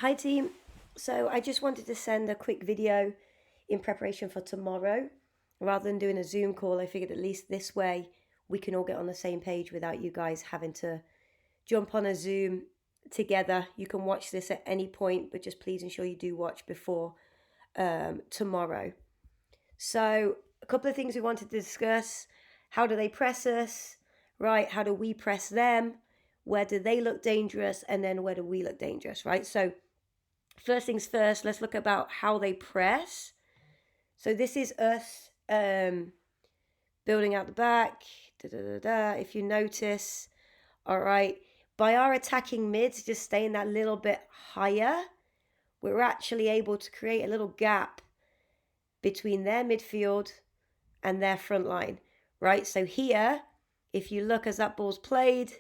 Hi team. So I just wanted to send a quick video in preparation for tomorrow. Rather than doing a Zoom call, I figured at least this way we can all get on the same page without you guys having to jump on a Zoom together. You can watch this at any point, but just please ensure you do watch before tomorrow. So a couple of things we wanted to discuss. How do they press us? Right? How do we press them? Where do they look dangerous? And then where do we look dangerous? Right? So first things first, let's look about how they press. So this is us building out the back. If you notice, all right, by our attacking mids just staying that little bit higher, we're actually able to create a little gap between their midfield and their front line, right? So here, if you look as that ball's played,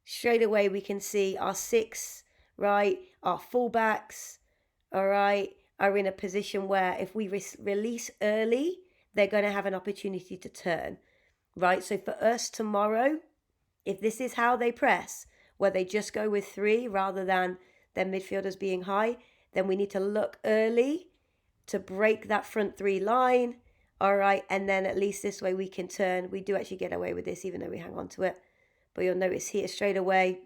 straight away we can see our six, right, our fullbacks, all right, are in a position where if we release early, they're going to have an opportunity to turn, right? So for us tomorrow, if this is how they press, where they just go with three rather than their midfielders being high, then we need to look early to break that front three line, all right, and then at least this way we can turn. We do actually get away with this even though we hang on to it, but you'll notice here straight away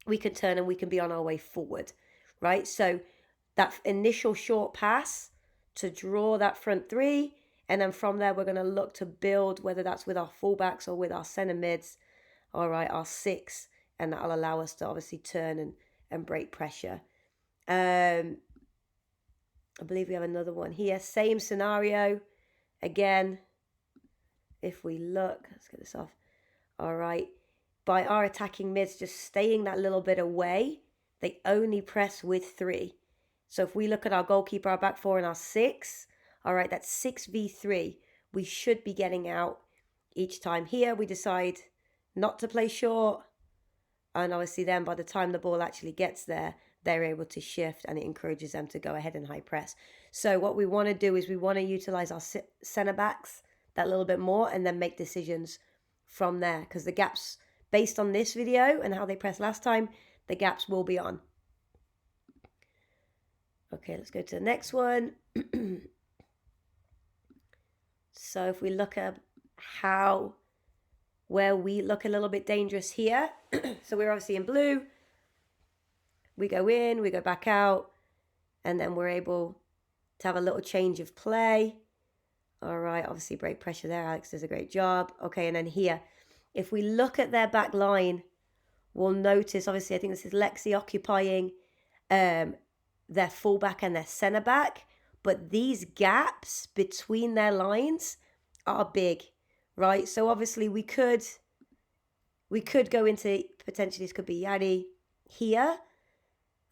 we can turn and we can be on our way forward, right? So that initial short pass to draw that front three, and then from there we're going to look to build, whether that's with our fullbacks or with our centre mids, all right, our six, and that'll allow us to obviously turn and break pressure. I believe we have another one here, same scenario again. If we look, let's get this off, all right, by our attacking mids just staying that little bit away, they only press with three. So if we look at our goalkeeper, our back four, and our six, all right, that's 6v3. We should be getting out each time. Here we decide not to play short, and obviously then by the time the ball actually gets there, they're able to shift and it encourages them to go ahead and high press. So what we want to do is we want to utilize our centre backs that little bit more and then make decisions from there, because the gaps, based on this video and how they pressed last time, the gaps will be on. Okay, let's go to the next one. So if we look at where we look a little bit dangerous here, so we're obviously in blue, we go in, we go back out, and then we're able to have a little change of play. All right, obviously break pressure there. Alex does a great job. Okay, and then here, if we look at their back line, we'll notice, obviously, I think this is Lexi occupying their fullback and their centre back, but these gaps between their lines are big, right? So obviously we could go into, potentially this could be Yadi here,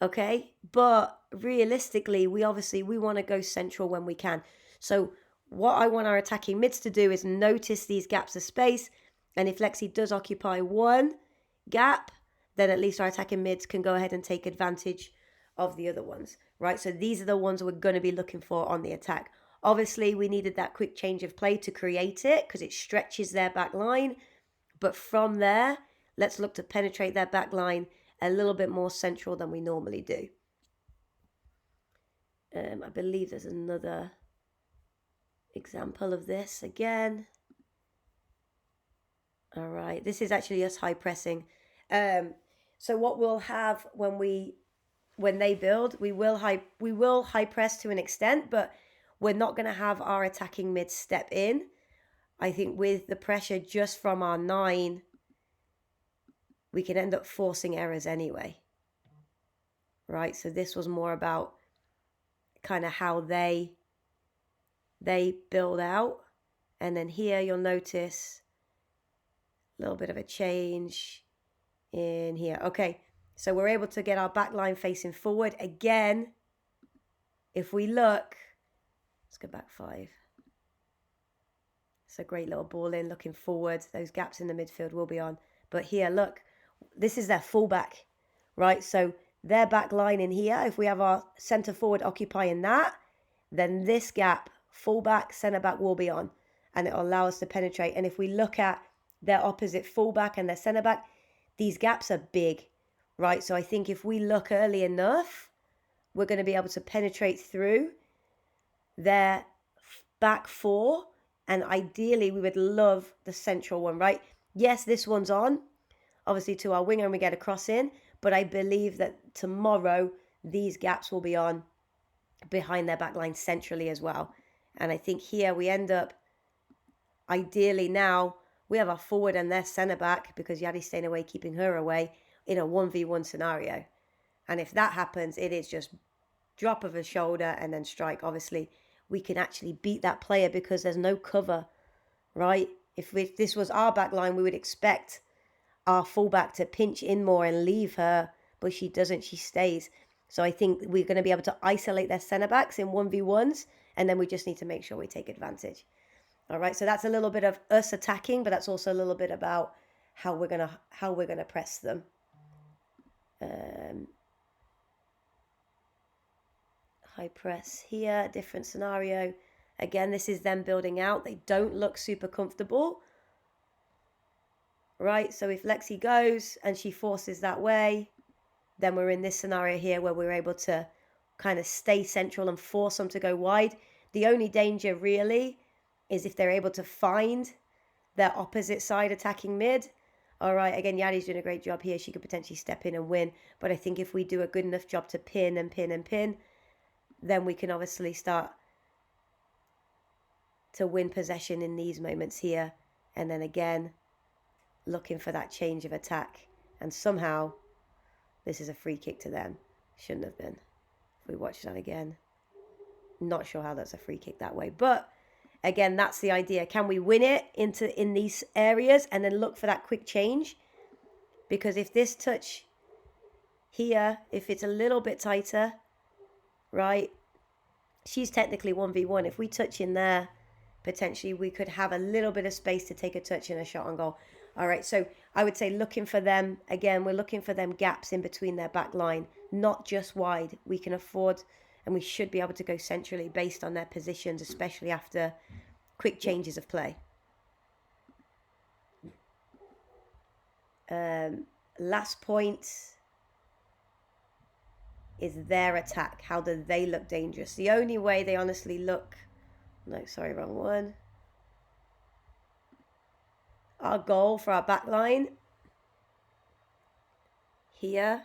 okay? But realistically, we want to go central when we can. So what I want our attacking mids to do is notice these gaps of space, and if Lexi does occupy one gap, then at least our attacking mids can go ahead and take advantage of the other ones, right? So these are the ones we're going to be looking for on the attack. Obviously, we needed that quick change of play to create it because it stretches their back line. But from there, let's look to penetrate their back line a little bit more central than we normally do. I believe there's another example of this again. All right, this is actually us high pressing. So what we'll have when they build, we will high press to an extent, but we're not going to have our attacking mid step in. I think with the pressure just from our 9, we can end up forcing errors anyway, right? So this was more about kind of how they build out. And then here you'll notice a little bit of a change in here. Okay, so we're able to get our back line facing forward. Again, if we look, let's go back 5. It's a great little ball in, looking forward. Those gaps in the midfield will be on. But here, look, this is their fullback, right? So their back line in here, if we have our centre forward occupying that, then this gap, fullback, centre back will be on, and it'll allow us to penetrate. And if we look at their opposite fullback and their centre back, these gaps are big, right? So I think if we look early enough, we're going to be able to penetrate through their back four, and ideally we would love the central one, right? Yes, this one's on, obviously, to our winger, and we get a cross in, but I believe that tomorrow these gaps will be on behind their back line centrally as well. And I think here we end up, ideally now, we have our forward and their centre back, because Yadi's staying away, keeping her away, in a 1v1 scenario. And if that happens, it is just drop of a shoulder and then strike. Obviously, we can actually beat that player because there's no cover, right? If this was our back line, we would expect our fullback to pinch in more and leave her, but she doesn't, she stays. So I think we're going to be able to isolate their centre backs in 1v1s, and then we just need to make sure we take advantage. All right, so that's a little bit of us attacking, but that's also a little bit about how we're gonna press them. High press here, different scenario. Again, this is them building out. They don't look super comfortable, right? So if Lexi goes and she forces that way, then we're in this scenario here where we're able to kind of stay central and force them to go wide. The only danger really is if they're able to find their opposite side attacking mid. All right, again, Yadi's doing a great job here. She could potentially step in and win. But I think if we do a good enough job to pin and pin and pin, then we can obviously start to win possession in these moments here. And then again, looking for that change of attack. And somehow, this is a free kick to them. Shouldn't have been. If we watch that again, not sure how that's a free kick that way. But again, that's the idea. Can we win it in these areas and then look for that quick change? Because if this touch here, if it's a little bit tighter, right, she's technically 1v1. If we touch in there, potentially we could have a little bit of space to take a touch and a shot on goal. All right, so I would say looking for them, again, we're looking for them gaps in between their back line, not just wide. We can afford, and we should be able to go centrally based on their positions, especially after quick changes of play. Last point is their attack. How do they look dangerous? The only way they honestly look... No, sorry, wrong one. Our goal for our back line here.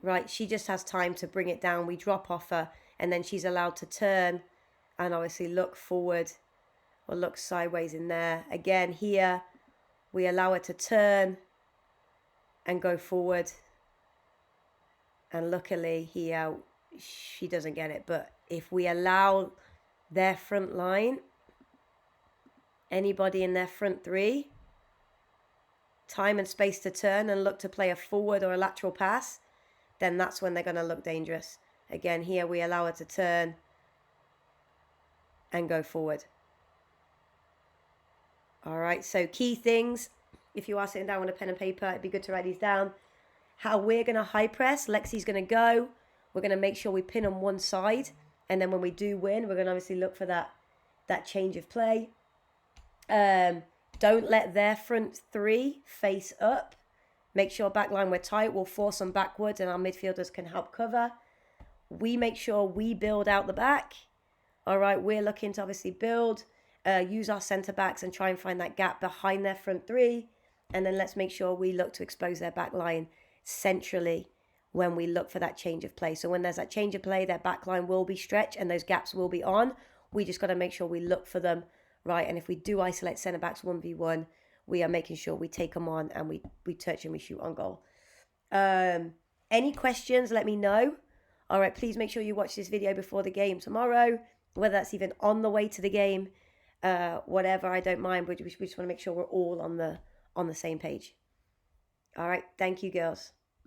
Right, she just has time to bring it down. We drop off her, and then she's allowed to turn and obviously look forward or look sideways in there. Again, here, we allow her to turn and go forward. And luckily here, she doesn't get it. But if we allow their front line, anybody in their front three, time and space to turn and look to play a forward or a lateral pass, then that's when they're going to look dangerous. Again, here we allow her to turn and go forward. All right, so key things. If you are sitting down with a pen and paper, it'd be good to write these down. How we're going to high press. Lexi's going to go. We're going to make sure we pin on one side. And then when we do win, we're going to obviously look for that change of play. Don't let their front three face up. Make sure backline we're tight. We'll force them backwards and our midfielders can help cover. We make sure we build out the back. All right, we're looking to obviously build, use our centre backs and try and find that gap behind their front three. And then let's make sure we look to expose their back line centrally when we look for that change of play. So when there's that change of play, their back line will be stretched and those gaps will be on. We just got to make sure we look for them, right? And if we do isolate centre backs 1v1, we are making sure we take them on and we touch and we shoot on goal. Any questions, let me know. All right, please make sure you watch this video before the game tomorrow, whether that's even on the way to the game, whatever, I don't mind, but we just want to make sure we're all on the same page. All right, thank you, girls.